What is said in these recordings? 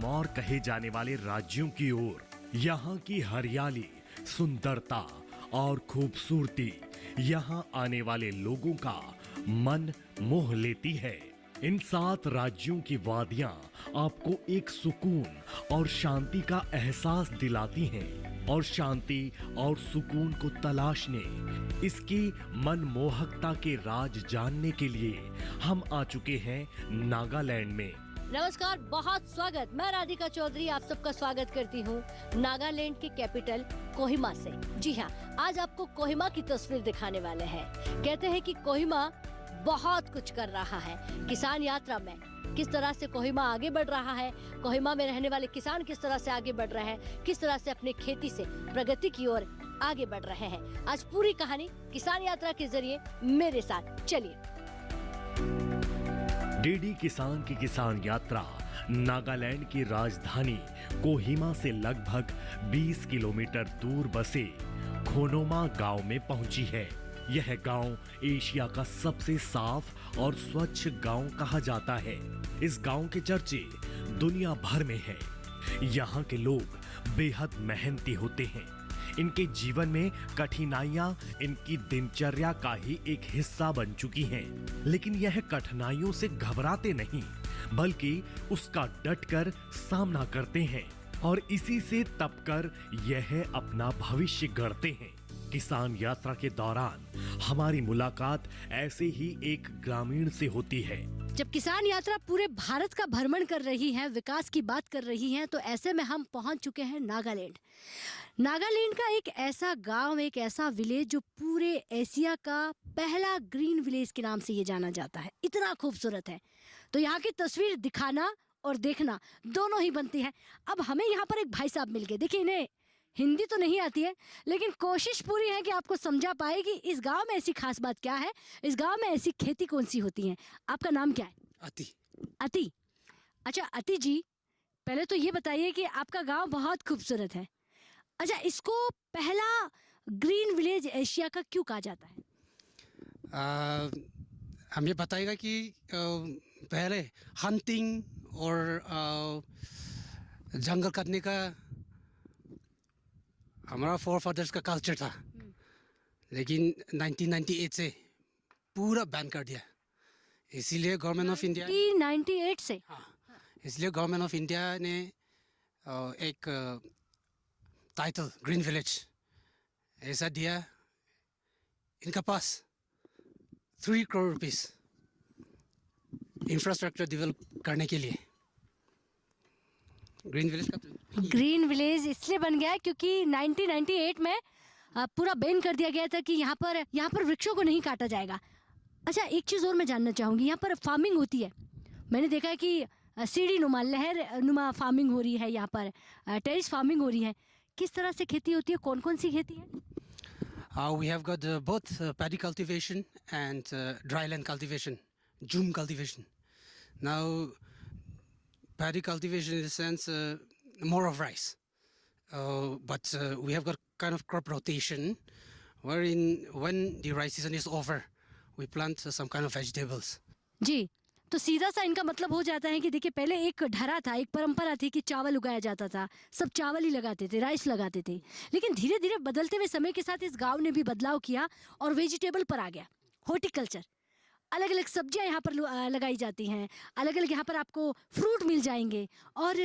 सिरमौर कहे जाने वाले राज्यों की ओर। यहाँ की हरियाली, सुंदरता और खूबसूरती यहाँ आने वाले लोगों का मन मोह लेती है। इन 7 राज्यों की वादियां आपको एक सुकून और शांति का एहसास दिलाती हैं और शांति और सुकून को तलाशने, इसकी मनमोहकता के राज जानने के लिए हम आ चुके हैं नागालैंड में। नमस्कार, बहुत स्वागत। मैं राधिका चौधरी आप सबका स्वागत करती हूँ नागालैंड के कैपिटल कोहिमा से। जी हाँ, आज आपको कोहिमा की तस्वीर दिखाने वाले हैं। कहते हैं कि कोहिमा बहुत कुछ कर रहा है। किसान यात्रा में किस तरह से कोहिमा आगे बढ़ रहा है, कोहिमा में रहने वाले किसान किस तरह से आगे बढ़ रहे हैं, किस तरह से अपने खेती से प्रगति की ओर आगे बढ़ रहे हैं। आज पूरी कहानी किसान यात्रा के जरिए मेरे साथ चलिए। डीडी किसान की किसान यात्रा नागालैंड की राजधानी कोहिमा से लगभग 20 किलोमीटर दूर बसे खोनोमा गांव में पहुंची है। यह गांव एशिया का सबसे साफ और स्वच्छ गांव कहा जाता है। इस गांव के चर्चे दुनिया भर में है। यहाँ के लोग बेहद मेहनती होते हैं। इनके जीवन में कठिनाइयां इनकी दिनचर्या का ही एक हिस्सा बन चुकी हैं। लेकिन यह कठिनाइयों से घबराते नहीं, बल्कि उसका डटकर सामना करते हैं और इसी से तपकर यह अपना भविष्य गढ़ते हैं। किसान यात्रा के दौरान हमारी मुलाकात ऐसे ही एक ग्रामीण से होती है। जब किसान यात्रा पूरे भारत का भ्रमण कर रही है, विकास की बात कर रही है, तो ऐसे में हम पहुंच चुके हैं नागालैंड। नागालैंड का एक ऐसा गांव, एक ऐसा विलेज जो पूरे एशिया का पहला ग्रीन विलेज के नाम से ये जाना जाता है। इतना खूबसूरत है, तो यहाँ की तस्वीर दिखाना और देखना दोनों ही बनती है। अब हमें यहाँ पर एक भाई साहब मिल गए। देखिए, इन्हें हिंदी तो नहीं आती है, लेकिन कोशिश पूरी है कि आपको समझा पाए कि इस गांव में ऐसी खास बात क्या है, इस गांव में ऐसी खेती कौन सी होती है। आपका नाम क्या है? अति। अति। अच्छा अति जी, पहले तो ये बताइए कि आपका गांव बहुत खूबसूरत है। अच्छा, इसको पहला ग्रीन विलेज एशिया का क्यों कहा जाता है? हम ये बताएगा कि पहले हंटिंग और जंगल काटने का हमारा फोरफादर्स का कल्चर था, लेकिन 1998 से पूरा बैन कर दिया। इसीलिए गवर्नमेंट ऑफ इंडिया 98 से, हाँ, इसलिए गवर्नमेंट ऑफ इंडिया ने एक टाइटल ग्रीन विलेज ऐसा दिया। इनका पास 3 करोड़ रुपीस इंफ्रास्ट्रक्चर डेवलप करने के लिए। ग्रीन विलेज का ग्रीन विलेज इसलिए बन गया क्योंकि 1998 में पूरा बैन कर दिया गया था कि यहाँ पर वृक्षों को नहीं काटा जाएगा। अच्छा, एक चीज़ और मैं जानना चाहूँगी, यहाँ पर फार्मिंग होती है। मैंने देखा है कि सीढ़ी नुमा, लहर नुमा फार्मिंग हो रही है, यहाँ पर टेरेस फार्मिंग हो रही है। किस तरह से खेती होती है, कौन कौन सी खेती है? We have got both paddy cultivation and dry land cultivation, Jum cultivation. Now, paddy cultivation in the sense more of rice, but we have got kind of crop rotation, wherein when the rice season is over, we plant some kind of vegetables. जी, तो सीधा सा इनका मतलब हो जाता है कि देखिए, पहले एक ढरा था, एक परंपरा थी कि चावल उगाया जाता था, सब चावल ही लगाते थे, राइस लगाते थे। लेकिन धीरे धीरे बदलते हुए समय के साथ इस गांव ने भी बदलाव किया और वेजिटेबल पर आ गया, हॉर्टिकल्चर। अलग अलग सब्जियां यहाँ पर लगाई जाती हैं, अलग अलग यहाँ पर आपको फ्रूट मिल जाएंगे और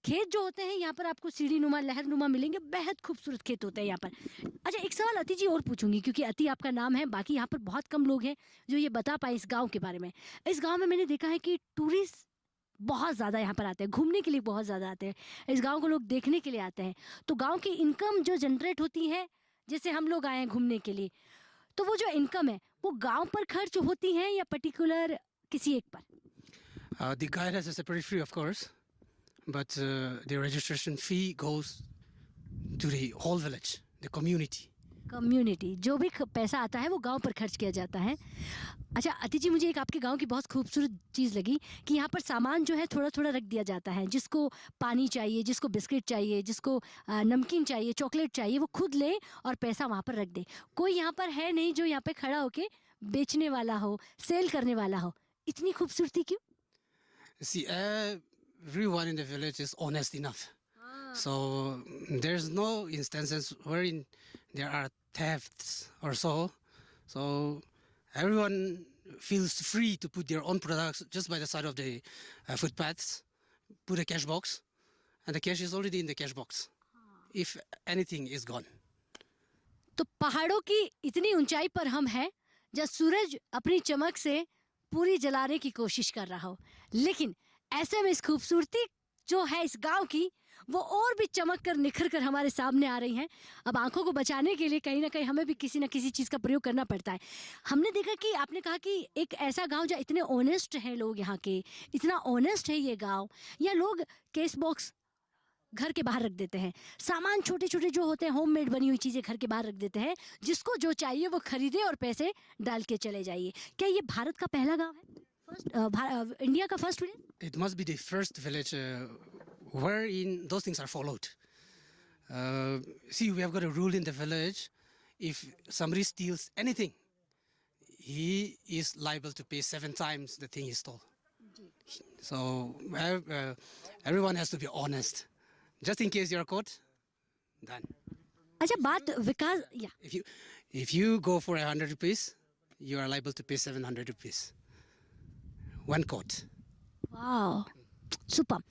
खेत जो होते हैं यहाँ पर आपको सीढ़ी नुमा, लहर नुमा मिलेंगे। बेहद खूबसूरत खेत होते हैं यहाँ पर। अच्छा, एक सवाल अति जी और पूछूंगी, क्योंकि अति आपका नाम है, बाकी यहाँ पर बहुत कम लोग हैं जो ये बता पाए इस गाँव के बारे में। इस गाँव में मैंने देखा है कि टूरिस्ट बहुत ज़्यादा यहाँ पर आते हैं, घूमने के लिए बहुत ज़्यादा आते हैं, इस गाँव को लोग देखने के लिए आते हैं। तो गाँव की इनकम जो जनरेट होती है, जैसे हम लोग आए हैं घूमने के लिए, तो वो जो इनकम है वो गांव पर खर्च होती है या पर्टिकुलर किसी एक पर? The guide has a separate fee, of course, but the registration fee goes to the whole village, the community. Community, जो भी पैसा आता है वो गांव पर खर्च किया जाता है। अच्छा अति जी, मुझे एक आपके गांव की बहुत खूबसूरत चीज़ लगी कि यहाँ पर सामान जो है थोड़ा थोड़ा रख दिया जाता है। जिसको पानी चाहिए, जिसको बिस्किट चाहिए, जिसको नमकीन चाहिए, चॉकलेट चाहिए, वो खुद ले और पैसा वहाँ पर रख दे। कोई यहाँ पर है नहीं जो यहाँ पे खड़ा होके बेचने वाला हो, सेल करने वाला हो। इतनी खूबसूरती क्यों? See, everyone in the village is honest enough. So there's no instances wherein there are thefts or so. So everyone feels free to put their own products just by the side of the footpaths, put a cash box, and the cash is already in the cash box. If anything is gone. तो पहाड़ों की इतनी ऊंचाई पर हम हैं जहाँ सूरज अपनी चमक से पूरी जलाने की कोशिश कर रहा हो, लेकिन ऐसे में इस खूबसूरती जो है इस गांव की वो और भी चमक कर निखर कर हमारे सामने आ रही हैं। अब आंखों को बचाने के लिए कहीं ना कहीं हमें भी किसी न किसी चीज़ का प्रयोग करना पड़ता है। हमने देखा कि आपने कहा कि एक ऐसा गांव जहाँ इतने ऑनेस्ट हैं लोग, यहाँ के इतना ऑनेस्ट है ये गांव, या लोग केस बॉक्स घर के बाहर रख देते हैं, सामान छोटे छोटे जो होते हैं होममेड बनी हुई चीज़ें घर के बाहर रख देते हैं, जिसको जो चाहिए वो खरीदे और पैसे डाल के चले जाइए। क्या ये भारत का पहला गांव है, इंडिया का first village? It must be the first village wherein those things are followed. See, we have got a rule in the village. If somebody steals anything, he is liable to pay 7 times the thing he stole. So everyone has to be honest. Just in case you're caught, done. अच्छा, बात विकास या If you go for 100 rupees, you are liable to pay 700 rupees. One caught. वाह, super.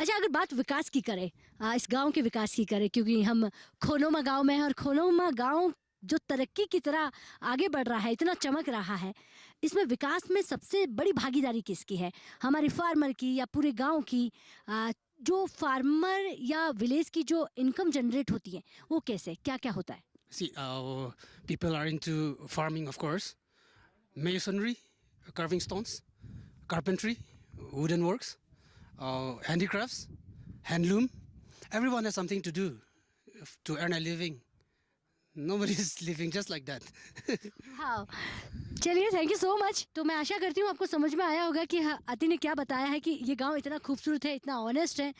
अच्छा, अगर बात विकास की करें, इस गांव के विकास की करें, क्योंकि हम खोनोमा गांव में हैं और खोनोमा गांव जो तरक्की की तरह आगे बढ़ रहा है, इतना चमक रहा है, इसमें विकास में सबसे बड़ी भागीदारी किसकी है? हमारी फार्मर की या पूरे गांव की? जो फार्मर या विलेज की जो इनकम जनरेट होती है वो कैसे, क्या क्या होता है? See, people are into farming, of course, masonry, carving stones, carpentry, wooden works, handicrafts, handloom. Everyone has something to do to earn a living. Nobody is living just like that. हाँ, चलिए, थैंक यू सो मच। तो मैं आशा करती हूँ आपको समझ में आया होगा कि अति ने क्या बताया है कि ये गांव इतना खूबसूरत है, इतना ऑनेस्ट है।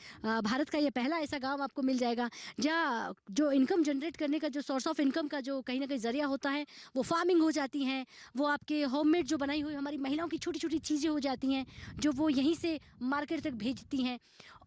भारत का ये पहला ऐसा गांव आपको मिल जाएगा जहाँ जो इनकम जनरेट करने का जो सोर्स ऑफ इनकम का जो कहीं ना कहीं ज़रिया होता है वो फार्मिंग हो जाती हैं, वो आपके होममेड जो बनाई हुई हमारी महिलाओं की छोटी छोटी चीज़ें हो जाती हैं जो वो यहीं से मार्केट तक भेजती हैं,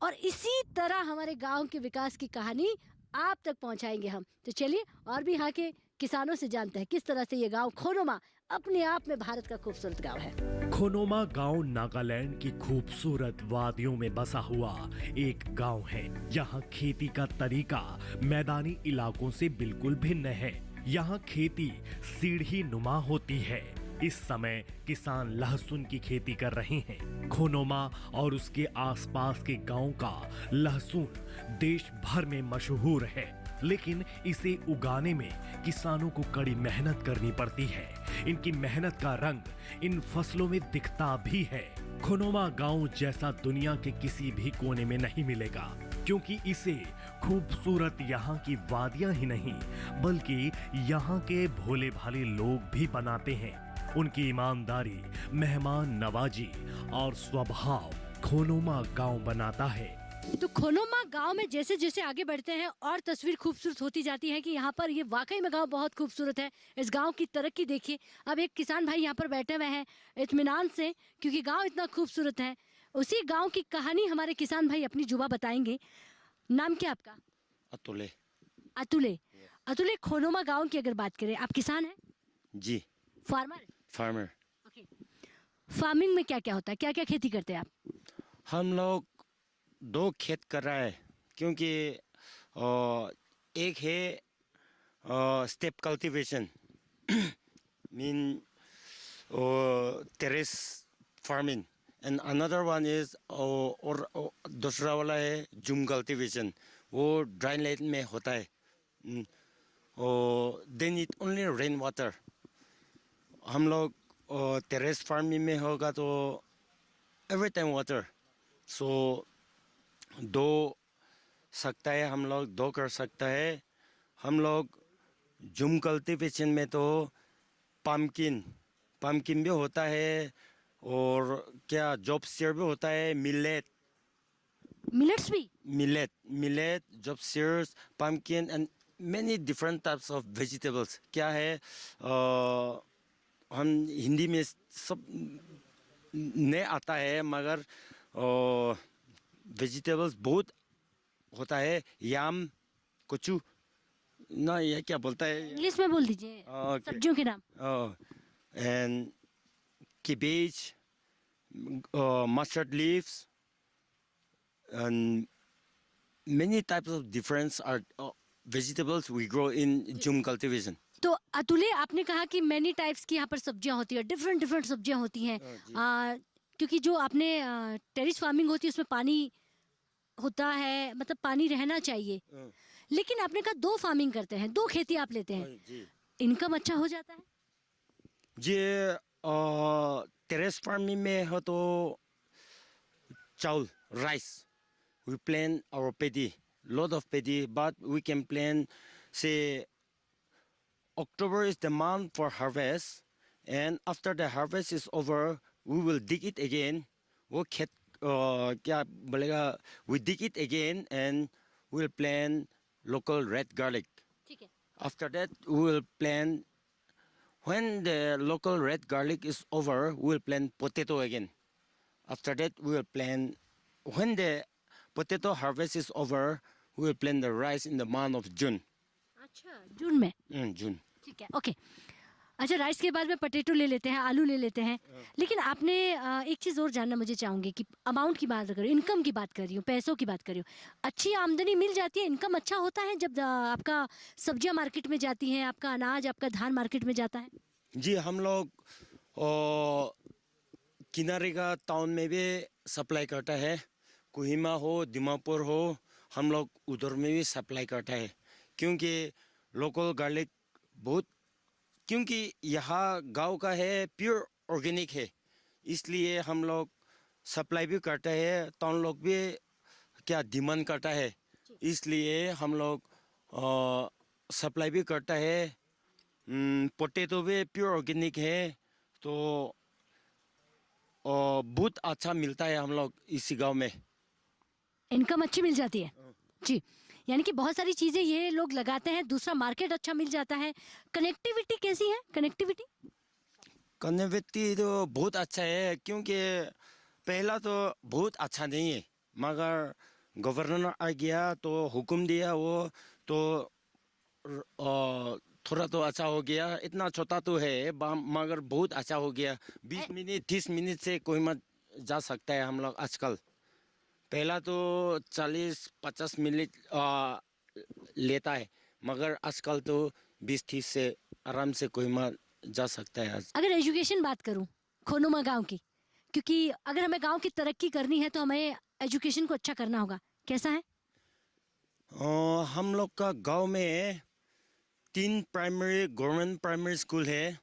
और इसी तरह हमारे गाँव के विकास की कहानी आप तक पहुंचाएंगे हम। तो चलिए और भी यहाँ के किसानों से जानते हैं किस तरह से ये गांव खोनोमा अपने आप में भारत का खूबसूरत गांव है। खोनोमा गांव नागालैंड की खूबसूरत वादियों में बसा हुआ एक गांव है। यहाँ खेती का तरीका मैदानी इलाकों से बिल्कुल भिन्न है। यहाँ खेती सीढ़ी नुमा होती है। इस समय किसान लहसुन की खेती कर रहे हैं। खोनोमा और उसके आसपास के गांव का लहसुन देश भर में मशहूर है, लेकिन इसे उगाने में किसानों को कड़ी मेहनत करनी पड़ती है। इनकी मेहनत का रंग इन फसलों में दिखता भी है। खोनोमा गांव जैसा दुनिया के किसी भी कोने में नहीं मिलेगा, क्योंकि इसे खूबसूरत यहाँ की वादियां ही नहीं बल्कि यहाँ के भोले भाले लोग भी बनाते हैं। उनकी ईमानदारी, मेहमान नवाजी और स्वभाव खोनोमा गांव बनाता है। तो खोनोमा गांव में जैसे जैसे आगे बढ़ते हैं और तस्वीर खूबसूरत होती जाती है कि यहाँ पर ये वाकई में गांव बहुत खूबसूरत है। इस गांव की तरक्की देखिए। अब एक किसान भाई यहाँ पर बैठे हुए हैं इत्मीनान से, क्योंकि गांव इतना खूबसूरत है। उसी गांव की कहानी हमारे किसान भाई अपनी जुबा बताएंगे। नाम क्या आपका? अतुले। अतुले। अतुले, खोनोमा गांव की अगर बात करें, आप किसान हैं? जी। फार्मर? फार्मर। ओके। फार्मिंग में क्या क्या होता है, क्या क्या खेती करते हैं आप? हम लोग 2 खेत कर रहा है, क्योंकि एक है step cultivation mean terrace farming, and another one is और दूसरा वाला है जूम कल्टीवेशन, वो ड्राई लैंड में होता है। They need only rain water. हम लोग टेरेस फार्मिंग में होगा तो एवरी टाइम वाटर, सो 2 सकता है, हम लोग 2 कर सकता है। हम लोग जूम कल्टीवेशन में तो पम्पकिन भी होता है, और क्या जॉब सीयर भी होता है, मिलेट्स भी? Millet, Job's tears, pumpkin and many different types of vegetables. क्या है हम हिंदी में सब नहीं आता है, मगर वेजिटेबल्स बहुत होता है, याम, कचू ना, ये क्या बोलता है, इंग्लिश में बोल दीजिए सब्जियों के नाम। And cabbage, mustard leaves, and many types of different are vegetables we grow in Jum cultivation. तो अतुल्य, आपने कहा कि मैनी टाइप्स की यहाँ पर सब्जियां होती है, डिफरेंट डिफरेंट सब्जियां होती हैं। क्योंकि जो आपने टेरिस फार्मिंग होती है उसमें पानी होता है, मतलब पानी रहना चाहिए। लेकिन आपने कहा 2 फार्मिंग करते हैं, 2 खेती आप लेते हैं, जी इनकम अच्छा हो जाता है? ये टेरेस फार्मिंग में हो तो चावल, rice, we plant our paddy, lot of paddy, but we can plant, say, October is the month for harvest, and after the harvest is over, we will dig it again. वो खेत क्या बोलेगा, we dig it again and we'll plant local red garlic. ठीक है। After that, we will plant, when the local red garlic is over, we will plant potato again. After that, we will plant, when the potato harvest is over, we will plant the rice in the month of June. अच्छा, जून में। June. ठीक है, okay. अच्छा, rice के बाद में potato ले लेते हैं, आलू ले लेते हैं। लेकिन आपने एक चीज़ और जानना मुझे चाहूँगी कि अमाउंट की बात कर रही हूँ, इनकम की बात कर रही हूँ, पैसों की बात कर रही हूँ। अच्छी आमदनी मिल जाती है, इनकम अच्छा होता है जब आपका सब्जियां मार्केट में जाती हैं, आपका अनाज, आपका धान मार्केट में जाता है? जी, हम लोग किनारे का टाउन में भी सप्लाई करता है, कोहिमा हो, दीमापुर हो, हम लोग उधर में भी सप्लाई करता है। क्योंकि लोकल गार्लिक बहुत, क्योंकि यहाँ गांव का है, प्योर ऑर्गेनिक है, इसलिए हम लोग सप्लाई भी करते हैं, टाउन लोग भी क्या डिमांड करता है, इसलिए हम लोग सप्लाई भी करता है। पोटैटो भी प्योर ऑर्गेनिक है, तो बहुत अच्छा मिलता है हम लोग इसी गांव में। इनकम अच्छी मिल जाती है जी। यानी कि बहुत सारी चीज़ें ये लोग लगाते हैं, दूसरा मार्केट अच्छा मिल जाता है। कनेक्टिविटी कैसी है? कनेक्टिविटी तो बहुत अच्छा है, क्योंकि पहला तो बहुत अच्छा नहीं है, मगर गवर्नर आ गया तो हुक्म दिया वो, तो थोड़ा तो अच्छा हो गया। इतना छोटा तो है मगर बहुत अच्छा हो गया। 20 मिनट 30 मिनट से कोई मत जा सकता है हम लोग आजकल। पहला तो 40-50 मिनट लेता है, मगर आजकल तो 20-30 से आराम से कोई मत जा सकता है। अगर एजुकेशन बात करूं खोनुमा गांव की, क्योंकि अगर हमें गांव की तरक्की करनी है तो हमें एजुकेशन को अच्छा करना होगा, कैसा है? हम लोग का गांव में 3 प्राइमरी गवर्नमेंट प्राइमरी स्कूल है,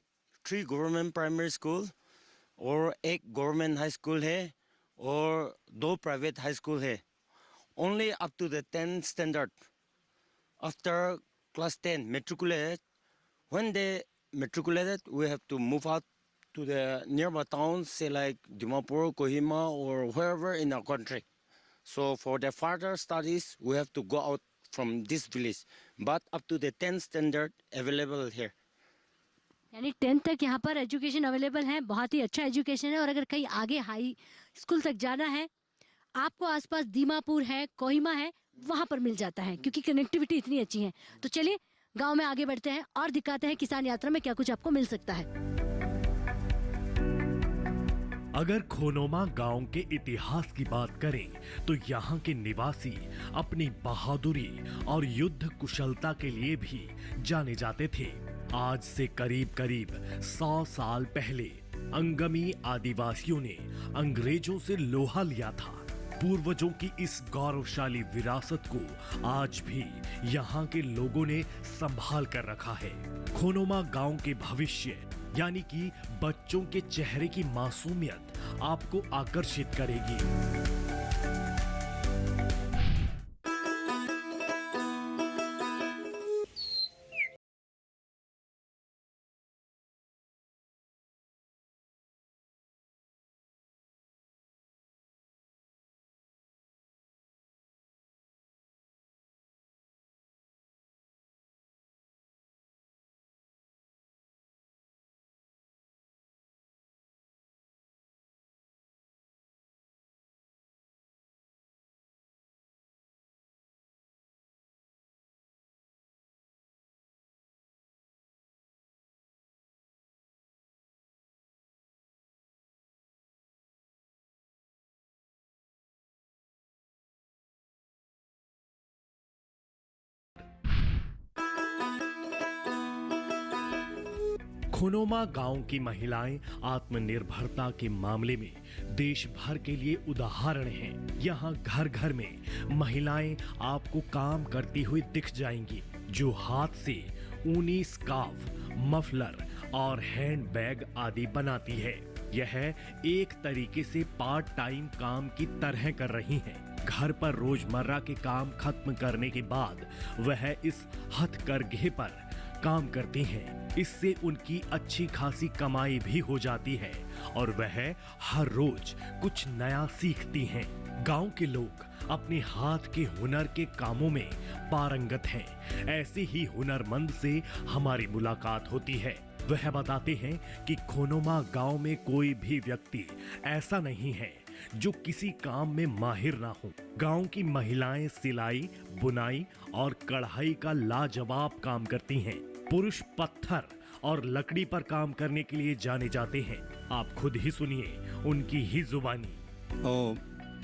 3 गवर्नमेंट प्राइमरी स्कूल और 1 गवर्नमेंट हाई स्कूल है और 2 प्राइवेट हाई स्कूल है। Only up to the 10th standard. After class 10 matriculate, when they matriculated, we have to move out to the nearby towns, say like Dimapur, Kohima, or wherever in our country. So for the further studies, we have to go out from this village. But up to the 10th standard available here. यानी 10th तक यहाँ पर education available है, बहुत ही अच्छा education है। और अगर कहीं आगे हाई स्कूल तक जाना है, आपको आसपास दीमापुर है, कोहिमा है, वहाँ पर मिल जाता है, क्योंकि कनेक्टिविटी इतनी अच्छी है। तो चलिए गांव में आगे बढ़ते हैं और दिखाते हैं किसान यात्रा में क्या कुछ आपको मिल सकता है। अगर खोनोमा गांव के इतिहास की बात करें तो यहाँ के निवासी अपनी बहादुरी और युद्ध कुशलता के लिए भी जाने जाते थे। आज से करीब करीब 100 साल पहले अंगमी आदिवासियों ने अंग्रेजों से लोहा लिया था। पूर्वजों की इस गौरवशाली विरासत को आज भी यहाँ के लोगों ने संभाल कर रखा है। खोनोमा गांव के भविष्य यानी कि बच्चों के चेहरे की मासूमियत आपको आकर्षित करेगी। खोनोमा गांव की महिलाएं आत्मनिर्भरता के मामले में देश भर के लिए उदाहरण हैं। यहाँ घर घर में महिलाएं आपको काम करती हुई दिख जाएंगी, जो हाथ से ऊनी स्कार्फ, मफलर और हैंड बैग आदि बनाती है। यह एक तरीके से पार्ट टाइम काम की तरह कर रही हैं। घर पर रोजमर्रा के काम खत्म करने के बाद वह इस हथकरघे पर काम करती हैं। इससे उनकी अच्छी खासी कमाई भी हो जाती है और वह हर रोज कुछ नया सीखती हैं। गांव के लोग अपने हाथ के हुनर के कामों में पारंगत हैं। ऐसे ही हुनरमंद से हमारी मुलाकात होती है। वह बताते हैं कि खोनोमा गांव में कोई भी व्यक्ति ऐसा नहीं है जो किसी काम में माहिर ना हो। गांव की महिलाएं सिलाई, बुनाई और कढ़ाई का लाजवाब काम करती हैं। पुरुष पत्थर और लकड़ी पर काम करने के लिए जाने जाते हैं। आप खुद ही सुनिए उनकी ही जुबानी।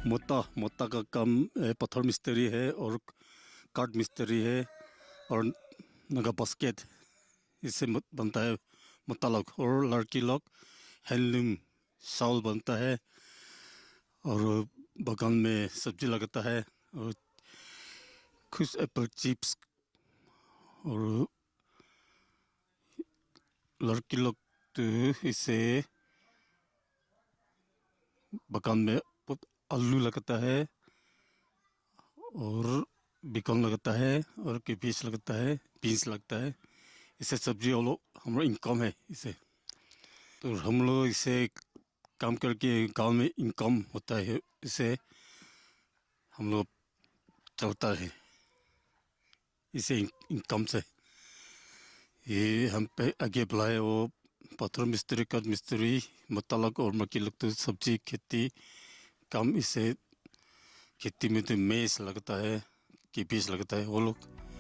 मोता का काम पत्थर मिस्त्री है और काट मिस्त्री है और नगा बास्केट इससे बनता है मोता लोग। और लड़की लोग हैंडलूम शाल बनता है और बगान में सब्जी लगाता है और कुछ एप्पल चिप्स। और लड़की लोग तो इसे बगान में आलू लगाता है और बेकन लगाता है और कैबेज लगाता है, बीन्स लगता है। इससे सब्जी और लोग हमारा इनकम है इसे। तो हम लोग इसे काम करके गांव में इनकम होता है, इसे हम लोग चलता है इसे इनकम से। ये हम पे आगे बढ़ाए वो पत्थर मिस्त्री, काट मिस्त्री, मतलक और मक्की लोग तो सब्जी खेती काम। इसे खेती में तो मेज लगता है कि बीज लगता है, वो लोग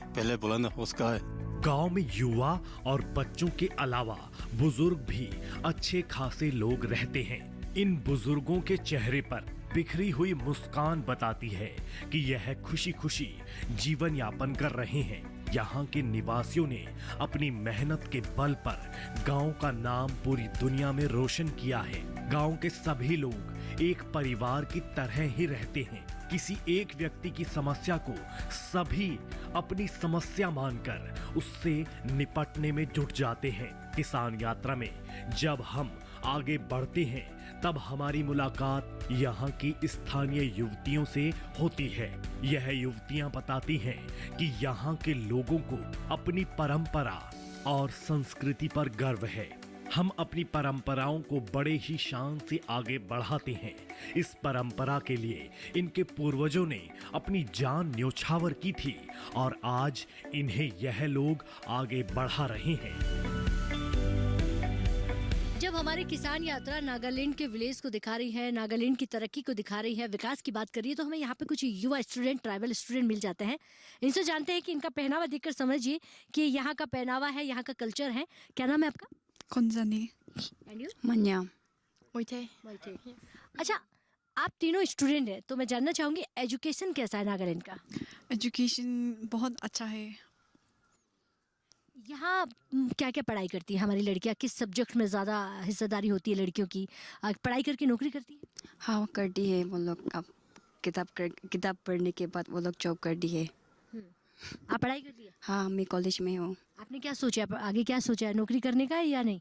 पहले बोला ना उसका है। गांव में युवा और बच्चों के अलावा बुजुर्ग भी अच्छे खासे लोग रहते हैं। इन बुजुर्गों के चेहरे पर बिखरी हुई मुस्कान बताती है कि यह खुशी खुशी जीवन यापन कर रहे हैं। यहाँ के निवासियों ने अपनी मेहनत के बल पर गांव का नाम पूरी दुनिया में रोशन किया है। गांव के सभी लोग एक परिवार की तरह ही रहते हैं। किसी एक व्यक्ति की समस्या को सभी अपनी समस्या मानकर उससे निपटने में जुट जाते हैं। किसान यात्रा में जब हम आगे बढ़ते हैं तब हमारी मुलाकात यहाँ की स्थानीय युवतियों से होती है। यह युवतियाँ बताती हैं कि यहाँ के लोगों को अपनी परंपरा और संस्कृति पर गर्व है। हम अपनी परंपराओं को बड़े ही शान से आगे बढ़ाते हैं। इस परंपरा के लिए इनके पूर्वजों ने अपनी जान न्योछावर की थी और आज इन्हें यह लोग आगे बढ़ा रहे हैं। जब हमारी किसान यात्रा नागालैंड के विलेज को दिखा रही है, नागालैंड की तरक्की को दिखा रही है, विकास की बात कर रही है, तो हमें यहाँ पे कुछ युवा स्टूडेंट, ट्राइबल स्टूडेंट मिल जाते हैं। इनसे जानते हैं कि इनका पहनावा देखकर समझिए कि यहाँ का पहनावा है, यहाँ का कल्चर है। क्या नाम है आपका? Konzani. And you? Manya. अच्छा, आप तीनों स्टूडेंट हैं, तो मैं जानना चाहूंगी एजुकेशन कैसा है नागालैंड का? एजुकेशन बहुत अच्छा है। यहाँ क्या क्या पढ़ाई करती है हमारी लड़कियाँ? किस सब्जेक्ट में ज़्यादा हिस्सेदारी होती है लड़कियों की? पढ़ाई करके नौकरी करती है? हाँ करती है वो लोग। अब किताब पढ़ने के बाद वो लोग जॉब करती है। आप पढ़ाई करती है? हाँ मैं कॉलेज में हूँ। आपने क्या सोचा है आगे, क्या सोचा है, नौकरी करने का है या नहीं?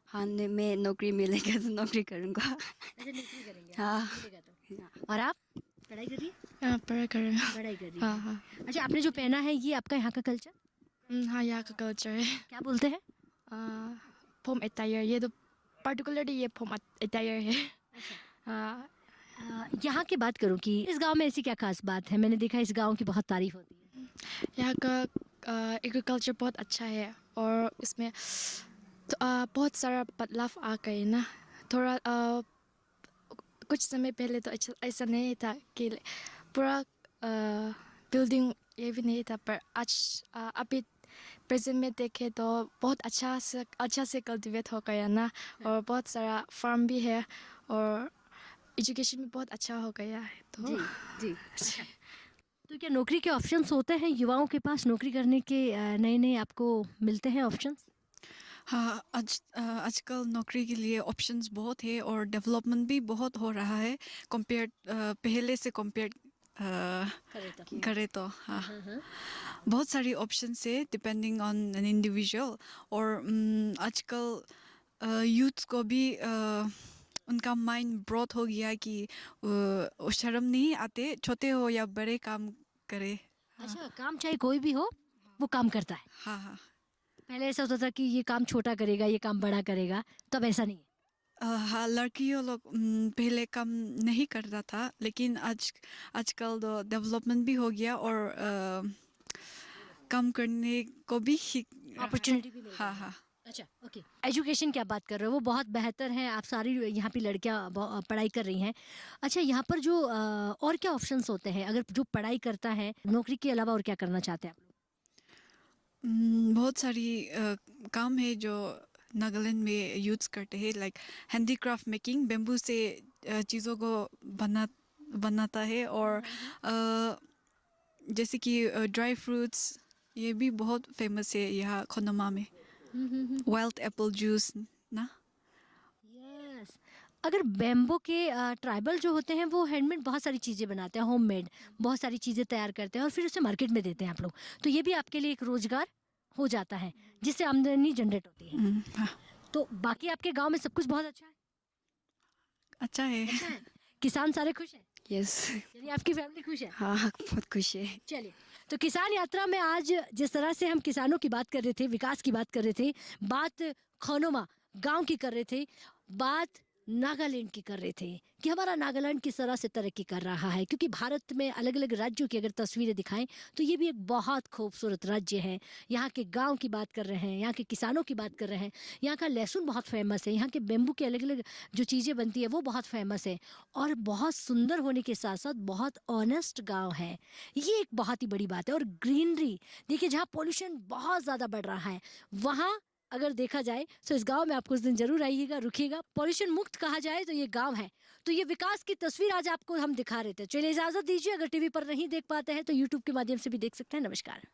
हाँ मैं नौकरी मिलेगा तो नौकरी करूँगा। अच्छा, नौकरी करेंगे। हाँ। और आप पढ़ाई कर रही है? हाँ पढ़ाई कर रही हूँ। पढ़ाई कर रही है। हाँ हाँ अच्छा, आपने जो पहना है ये आपका यहाँ का कल्चर? हाँ यहाँ का कल्चर है। क्या बोलते हैं? फोम अटायर, ये तो पर्टिकुलरली ये फोम अटायर है। हाँ यहाँ की बात करूँ कि इस गांव में ऐसी क्या खास बात है? मैंने देखा इस गांव की बहुत तारीफ होती है। यहाँ का एग्रीकल्चर बहुत अच्छा है और इसमें तो, बहुत सारा बदलाव आ गए ना। थोड़ा कुछ समय पहले तो ऐसा नहीं था कि पूरा बिल्डिंग ये भी नहीं था, पर आज अभी प्रेजेंट में देखे तो बहुत अच्छा से कल्टीवेट हो गया ना। और बहुत सारा फार्म भी है और एजुकेशन भी बहुत अच्छा हो गया है। तो जी अच्छा। तो क्या नौकरी के ऑप्शंस होते हैं युवाओं के पास? नौकरी करने के नए आपको मिलते हैं ऑप्शंस? हाँ आजकल नौकरी के लिए ऑप्शंस बहुत है और डेवलपमेंट भी बहुत हो रहा है कंपेयर पहले से कंपेयर करे तो हाँ बहुत सारी ऑप्शंस है डिपेंडिंग ऑन एन इंडिविजुअल और आजकल यूथ को भी उनका माइंड ब्रॉड हो गया कि वो शर्म नहीं आते छोटे हो या बड़े काम करे। अच्छा, काम चाहे कोई भी हो वो काम करता है। हाँ हाँ पहले ऐसा होता था कि ये काम छोटा करेगा, ये काम बड़ा करेगा, तब ऐसा नहीं है। हाँ लड़कियों लोग पहले काम नहीं करता था लेकिन आजकल तो डेवलपमेंट भी हो गया और काम करने को भी अपॉर्चुनिटी भी मिल रही हाँ है। हाँ अच्छा, ओके। एजुकेशन की आप बात कर रहे हो वो बहुत बेहतर है, आप सारी यहाँ पे लड़कियाँ पढ़ाई कर रही हैं। अच्छा, यहाँ पर जो और क्या ऑप्शंस होते हैं अगर जो पढ़ाई करता है नौकरी के अलावा, और क्या करना चाहते हैं आप लोग? बहुत सारी काम है जो नागालैंड में यूज़ करते हैं लाइक हैंडीक्राफ्ट मेकिंग बेम्बू से चीज़ों को बनाता है और जैसे कि ड्राई फ्रूट्स ये भी बहुत फेमस है यहाँ खोनोमा में। वाइल्ड एप्पल जूस ना। यस, अगर बेम्बो के ट्राइबल जो होते हैं वो हैंडमेड बहुत सारी चीज़ें बनाते हैं, होममेड बहुत सारी चीज़ें तैयार करते हैं और फिर उसे मार्केट में देते हैं आप लोग, तो ये भी आपके लिए एक रोजगार हो जाता है जिससे आमदनी जनरेट होती है। हाँ तो बाकी आपके गांव में सब कुछ बहुत अच्छा है? अच्छा है। अच्छा है? किसान सारे खुश हैं? यस यानी आपकी फैमिली खुश है? हाँ बहुत खुश है। चलिए, तो किसान यात्रा में आज जिस तरह से हम किसानों की बात कर रहे थे, विकास की बात कर रहे थे, बात खोनोमा गांव की कर रहे थे, बात नागालैंड की कर रहे थे कि हमारा नागालैंड किस तरह से तरक्की कर रहा है, क्योंकि भारत में अलग अलग राज्यों की अगर तस्वीरें दिखाएं तो ये भी एक बहुत खूबसूरत राज्य है। यहाँ के गांव की बात कर रहे हैं, यहाँ के किसानों की बात कर रहे हैं, यहाँ का लहसुन बहुत फेमस है, यहाँ के बेम्बू के अलग अलग जो चीज़ें बनती है वो बहुत फेमस है और बहुत सुंदर होने के साथ साथ बहुत ऑनेस्ट गाँव है। ये एक बहुत ही बड़ी बात है। और ग्रीनरी देखिए, जहाँ पॉल्यूशन बहुत ज़्यादा बढ़ रहा है वहाँ अगर देखा जाए तो इस गांव में आप कुछ दिन जरूर आइएगा, रुकिएगा। पॉल्यूशन मुक्त कहा जाए तो ये गांव है। तो ये विकास की तस्वीर आज आपको हम दिखा रहे थे। चलिए इजाजत दीजिए, अगर टीवी पर नहीं देख पाते हैं तो यूट्यूब के माध्यम से भी देख सकते हैं। नमस्कार।